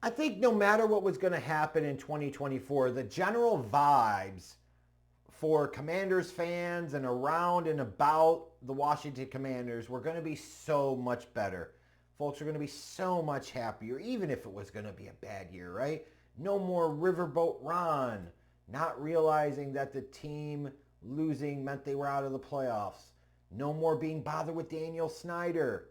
I think no matter what was going to happen in 2024, the general vibes for Commanders fans and around and about the Washington Commanders were going to be so much better. Folks are going to be so much happier, even if it was going to be a bad year, right? No more Riverboat Ron, not realizing that the team losing meant they were out of the playoffs. No more being bothered with Daniel Snyder.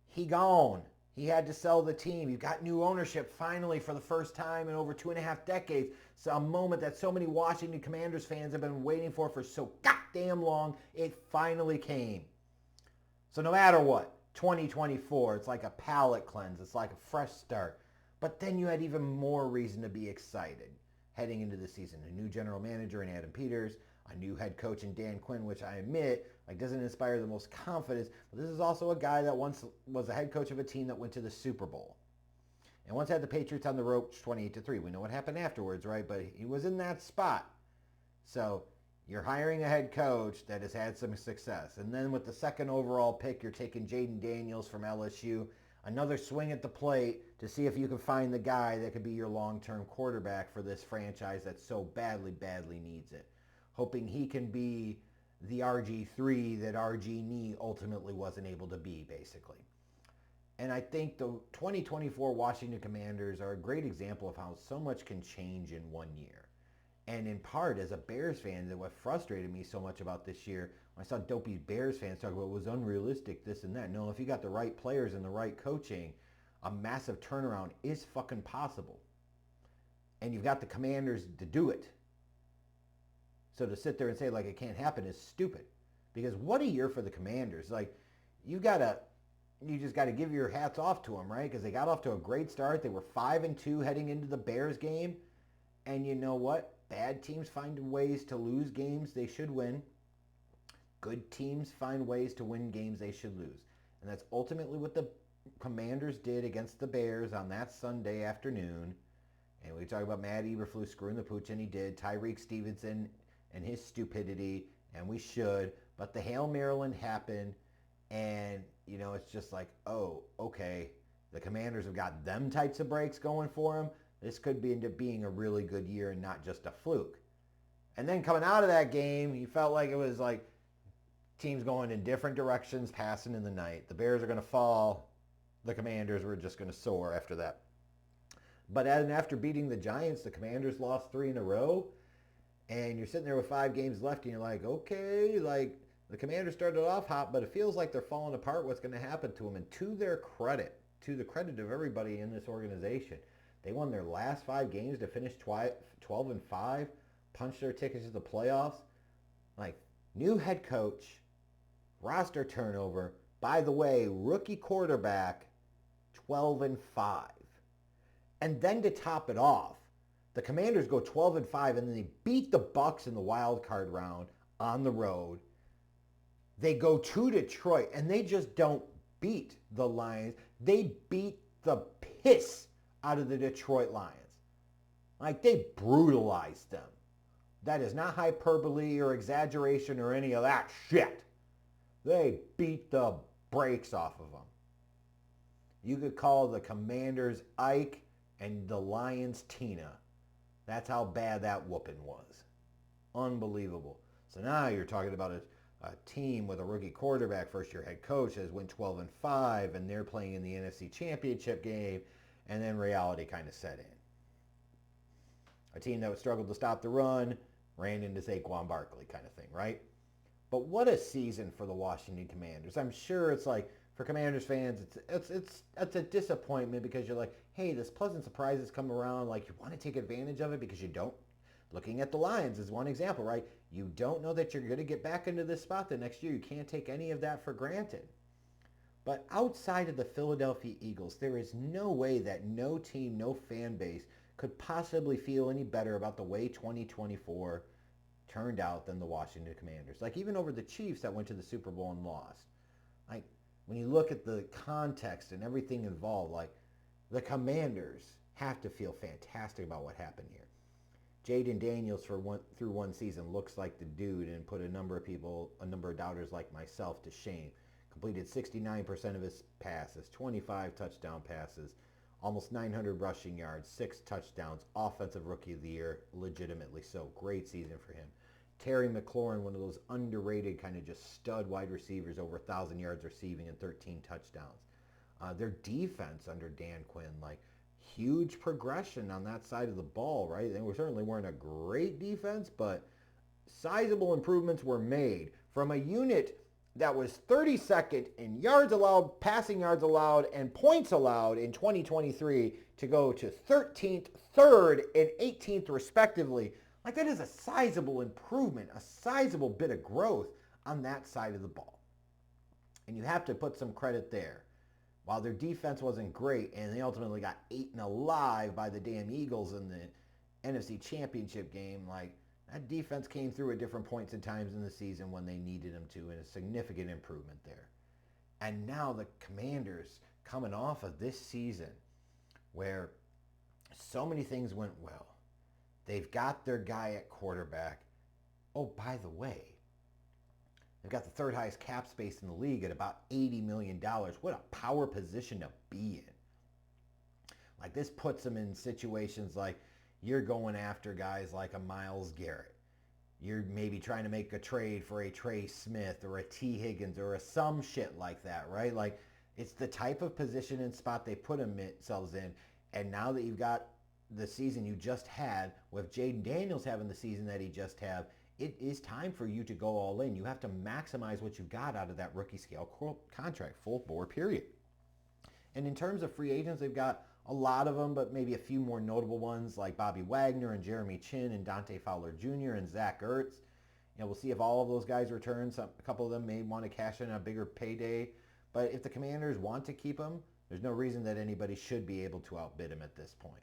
He gone. He had to sell the team. You've got new ownership finally for the first time in over 2.5 decades. So a moment that so many Washington Commanders fans have been waiting for so goddamn long. It finally came. So no matter what, 2024, it's like a palate cleanse. It's like a fresh start. But then you had even more reason to be excited heading into the season. A new general manager in Adam Peters, a new head coach in Dan Quinn, which I admit doesn't inspire the most confidence. But this is also a guy that once was a head coach of a team that went to the Super Bowl. And once had the Patriots on the ropes 28-3. We know what happened afterwards, right? But he was in that spot. So you're hiring a head coach that has had some success. And then with the second overall pick, you're taking Jaden Daniels from LSU. Another swing at the plate to see if you can find the guy that could be your long-term quarterback for this franchise that so badly, badly needs it. Hoping he can be the RG3 that RG ultimately wasn't able to be, basically. And I think the 2024 Washington Commanders are a great example of how so much can change in one year. And in part, as a Bears fan, that what frustrated me so much about this year, when I saw dopey Bears fans talk about it was unrealistic, this and that. No, if you got the right players and the right coaching, a massive turnaround is fucking possible. And you've got the Commanders to do it. So to sit there and say like it can't happen is stupid. Because what a year for the Commanders. Like you just got to give your hats off to them, right? Because they got off to a great start. They were 5-2 heading into the Bears game. And you know what? Bad teams find ways to lose games they should win. Good teams find ways to win games they should lose. And that's ultimately what the Commanders did against the Bears on that Sunday afternoon. And we talk about Matt Eberflus screwing the pooch, and he did. Tyreek Stevenson and his stupidity, and we should. But the Hail Maryland happened, and, it's just like, oh, okay. The Commanders have got them types of breaks going for them. This could end up being a really good year and not just a fluke. And then coming out of that game, you felt like it was like teams going in different directions, passing in the night. The Bears are going to fall. The Commanders were just going to soar after that. But after beating the Giants, the Commanders lost 3 in a row. And you're sitting there with 5 games left, and you're like, okay, like the Commanders started off hot, but it feels like they're falling apart. What's going to happen to them? And to their credit, to the credit of everybody in this organization, they won their last 5 games to finish 12-5, punched their tickets to the playoffs. Like, new head coach, roster turnover. By the way, rookie quarterback, 12-5. And then to top it off, the Commanders go 12-5, and then they beat the Bucks in the wild card round on the road. They go to Detroit, and they just don't beat the Lions. They beat the piss out of the Detroit Lions. Like, they brutalized them. That is not hyperbole or exaggeration or any of that shit. They beat the brakes off of them. You could call the Commanders Ike and the Lions Tina. That's how bad that whooping was. Unbelievable. So now you're talking about a team with a rookie quarterback, first-year head coach, has went 12-5, and they're playing in the NFC Championship game, and then reality kind of set in. A team that struggled to stop the run, ran into Saquon Barkley kind of thing, right? But what a season for the Washington Commanders. I'm sure it's like, for Commanders fans, it's a disappointment because you're like, hey, this pleasant surprise has come around. Like, you want to take advantage of it because you don't. Looking at the Lions is one example, right? You don't know that you're going to get back into this spot the next year. You can't take any of that for granted. But outside of the Philadelphia Eagles, there is no way that no team, no fan base could possibly feel any better about the way 2024 turned out than the Washington Commanders. Like, even over the Chiefs that went to the Super Bowl and lost. Like, when you look at the context and everything involved, like, the Commanders have to feel fantastic about what happened here. Jaden Daniels through one season looks like the dude and put a number of doubters like myself to shame. Completed 69% of his passes, 25 touchdown passes, almost 900 rushing yards, 6 touchdowns, offensive rookie of the year, legitimately so. Great season for him. Terry McLaurin, one of those underrated kind of just stud wide receivers, over 1,000 yards receiving and 13 touchdowns. Their defense under Dan Quinn, like huge progression on that side of the ball, right? They certainly weren't a great defense, but sizable improvements were made from a unit that was 32nd in yards allowed, passing yards allowed, and points allowed in 2023 to go to 13th, 3rd, and 18th respectively. Like, that is a sizable improvement, a sizable bit of growth on that side of the ball. And you have to put some credit there. While their defense wasn't great, and they ultimately got eaten alive by the damn Eagles in the NFC Championship game, like, that defense came through at different points and times in the season when they needed them to, and a significant improvement there. And now the Commanders, coming off of this season where so many things went well, they've got their guy at quarterback. Oh, by the way, they've got the third highest cap space in the league at about $80 million. What a power position to be in. Like, this puts them in situations like you're going after guys like a Myles Garrett. You're maybe trying to make a trade for a Trey Smith or a T. Higgins or some shit like that, right? Like, it's the type of position and spot they put themselves in. And now that you've got the season you just had, with Jayden Daniels having the season that he just had, it is time for you to go all in. You have to maximize what you got out of that rookie scale contract, full bore period. And in terms of free agents, they've got a lot of them, but maybe a few more notable ones like Bobby Wagner and Jeremy Chin and Dante Fowler Jr. and Zach Ertz. You know, we'll see if all of those guys return. A couple of them may want to cash in a bigger payday. But if the Commanders want to keep them, there's no reason that anybody should be able to outbid them at this point.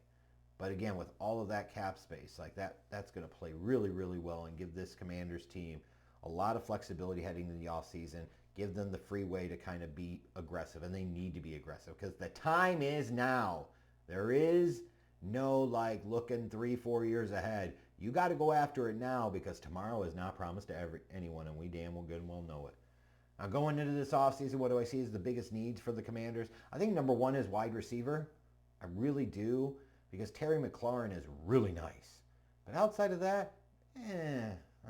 But again, with all of that cap space, like that's going to play really, really well and give this Commanders team a lot of flexibility heading into the offseason. Give them the free way to kind of be aggressive, and they need to be aggressive because the time is now. There is no like looking 3-4 years ahead. You got to go after it now because tomorrow is not promised to anyone, and we damn well good and well know it. Now, going into this offseason, what do I see as the biggest needs for the Commanders? I think number one is wide receiver. I really do, because Terry McLaurin is really nice. But outside of that,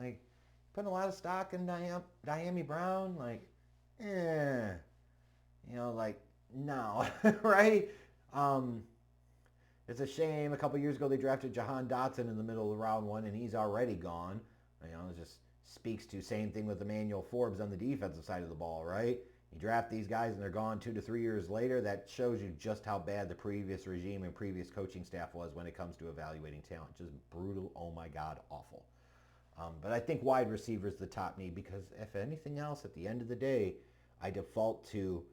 like putting a lot of stock in Dyami Brown, like, like, no, right? It's a shame. A couple years ago, they drafted Jahan Dotson in the middle of round 1, and he's already gone. It just speaks to same thing with Emmanuel Forbes on the defensive side of the ball, right? You draft these guys, and they're gone 2 to 3 years later. That shows you just how bad the previous regime and previous coaching staff was when it comes to evaluating talent. Just brutal. Oh, my God, awful. But I think wide receiver is the top need because if anything else, at the end of the day, I default to,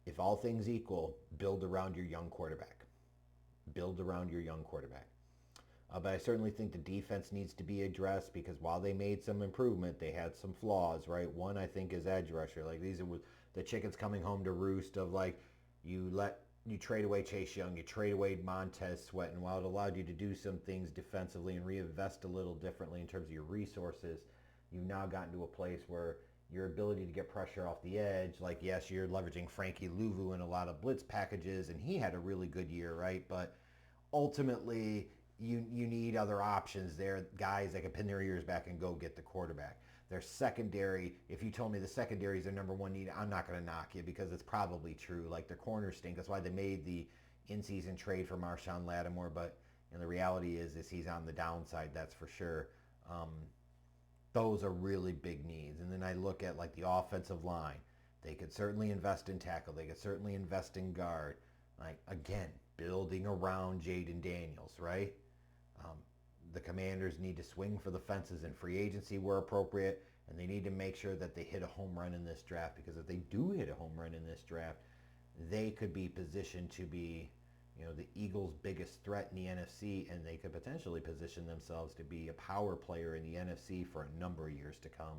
if all things equal, build around your young quarterback. Build around your young quarterback. But I certainly think the defense needs to be addressed because while they made some improvement, they had some flaws, right? One, I think, is edge rusher. Like, these are the chickens coming home to roost of, like, you trade away Chase Young, you trade away Montez Sweat, and while it allowed you to do some things defensively and reinvest a little differently in terms of your resources, you've now gotten to a place where your ability to get pressure off the edge, like, yes, you're leveraging Frankie Louvu in a lot of blitz packages, and he had a really good year, right? But ultimately, you need other options there, guys that can pin their ears back and go get the quarterback. Their secondary, if you told me the secondary is their number one need, I'm not going to knock you because it's probably true. Like, their corners stink. That's why they made the in-season trade for Marshawn Lattimore. But the reality is he's on the downside, that's for sure. Those are really big needs. And then I look at, like, the offensive line. They could certainly invest in tackle. They could certainly invest in guard. Like, again, building around Jayden Daniels, right? The Commanders need to swing for the fences in free agency where appropriate, and they need to make sure that they hit a home run in this draft, because if they do hit a home run in this draft, they could be positioned to be, the Eagles' biggest threat in the NFC, and they could potentially position themselves to be a power player in the NFC for a number of years to come.